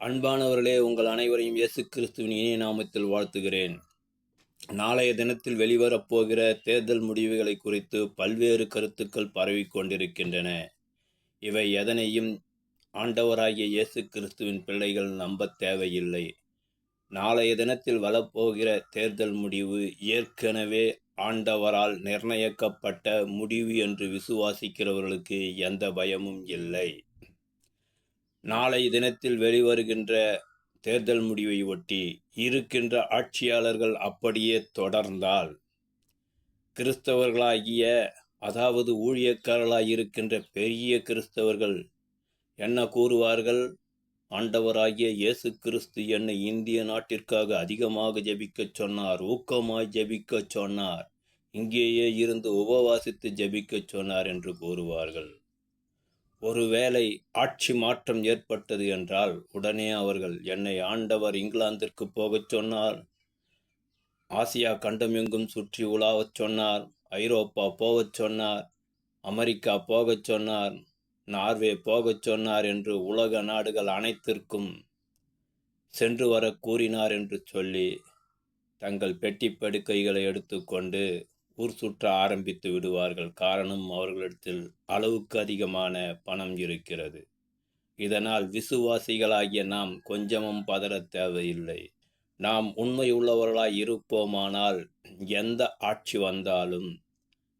அன்பானவர்களே, உங்கள் அனைவரையும் இயேசு கிறிஸ்துவின் இனிய நாமத்தில் வாழ்த்துகிறேன். நாளைய தினத்தில் வெளிவரப்போகிற தேர்தல் முடிவுகளை குறித்து பல்வேறு கருத்துக்கள் பரவிக் கொண்டிருக்கின்றன. இவை எதனையும் ஆண்டவராகிய இயேசு கிறிஸ்துவின் பிள்ளைகள் நம்பத் தேவையில்லை. நாளைய தினத்தில் வரப்போகிற தேர்தல் முடிவு ஏற்கனவே ஆண்டவரால் நிர்ணயிக்கப்பட்ட முடிவு என்று விசுவாசிக்கிறவர்களுக்கு எந்த பயமும் இல்லை. நாளைய தினத்தில் வெளிவருகின்ற தேர்தல் முடிவை ஒட்டி இருக்கின்ற ஆட்சியாளர்கள் அப்படியே தொடர்ந்தால் கிறிஸ்தவர்களாகிய அதாவது ஊழியக்காரர்களாய் இருக்கின்ற பெரிய கிறிஸ்தவர்கள் என்ன கூறுவார்கள்? ஆண்டவராகிய இயேசு கிறிஸ்து என்னை இந்திய நாட்டிற்காக அதிகமாக ஜெபிக்கச் சொன்னார், ஊக்கமாய் ஜெபிக்கச் சொன்னார், இங்கேயே இருந்து உபவாசித்து ஜெபிக்கச் சொன்னார் என்று கூறுவார்கள். ஒருவேளை ஆட்சி மாற்றம் ஏற்பட்டது என்றால் உடனே அவர்கள் என்னை ஆண்டவர் இங்கிலாந்திற்கு போகச் சொன்னார், ஆசியா கண்டமெங்கும் சுற்றி உலாவச் சொன்னார், ஐரோப்பா போகச் சொன்னார், அமெரிக்கா போகச் சொன்னார், நார்வே போகச் சொன்னார் என்று உலக நாடுகள் அனைத்திற்கும் சென்று வர கூறினார் என்று சொல்லி தங்கள் பெட்டி படுக்கைகளை எடுத்துக்கொண்டு ஊர் சுற்ற ஆரம்பித்து விடுவார்கள். காரணம், அவர்களிடத்தில் அளவுக்கு அதிகமான பணம் இருக்கிறது. இதனால் விசுவாசிகளாகிய நாம் கொஞ்சமும் பதற தேவையில்லை. நாம் உண்மை உள்ளவர்களாய் இருப்போமானால் எந்த ஆட்சி வந்தாலும்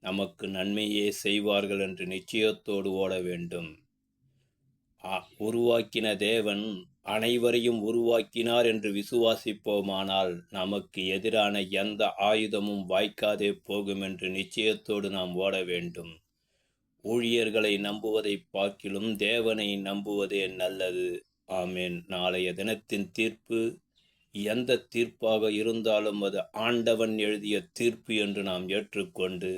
நமக்கு நன்மையே செய்வார்கள் என்று நிச்சயத்தோடு ஓட வேண்டும். உருவாக்கின தேவன் அனைவரையும் உருவாக்கினார் என்று விசுவாசிப்போமானால் நமக்கு எதிரான எந்த ஆயுதமும் வாய்க்காதே போகும் என்று நிச்சயத்தோடு நாம் ஓட வேண்டும். ஊழியர்களை நம்புவதை பார்க்கிலும் தேவனை நம்புவதே நல்லது. ஆமேன். நாளைய தினத்தின் தீர்ப்பு எந்த தீர்ப்பாக இருந்தாலும் அது ஆண்டவன் எழுதிய தீர்ப்பு என்று நாம் ஏற்றுக்கொண்டு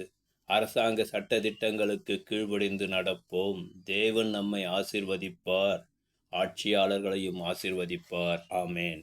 அரசாங்க சட்டதிட்டங்களுக்கு கீழ்ப்படிந்து நடப்போம். தேவன் நம்மை ஆசீர்வதிப்பார், ஆட்சியாளர்களையும் ஆசீர்வதிப்பார். ஆமேன்.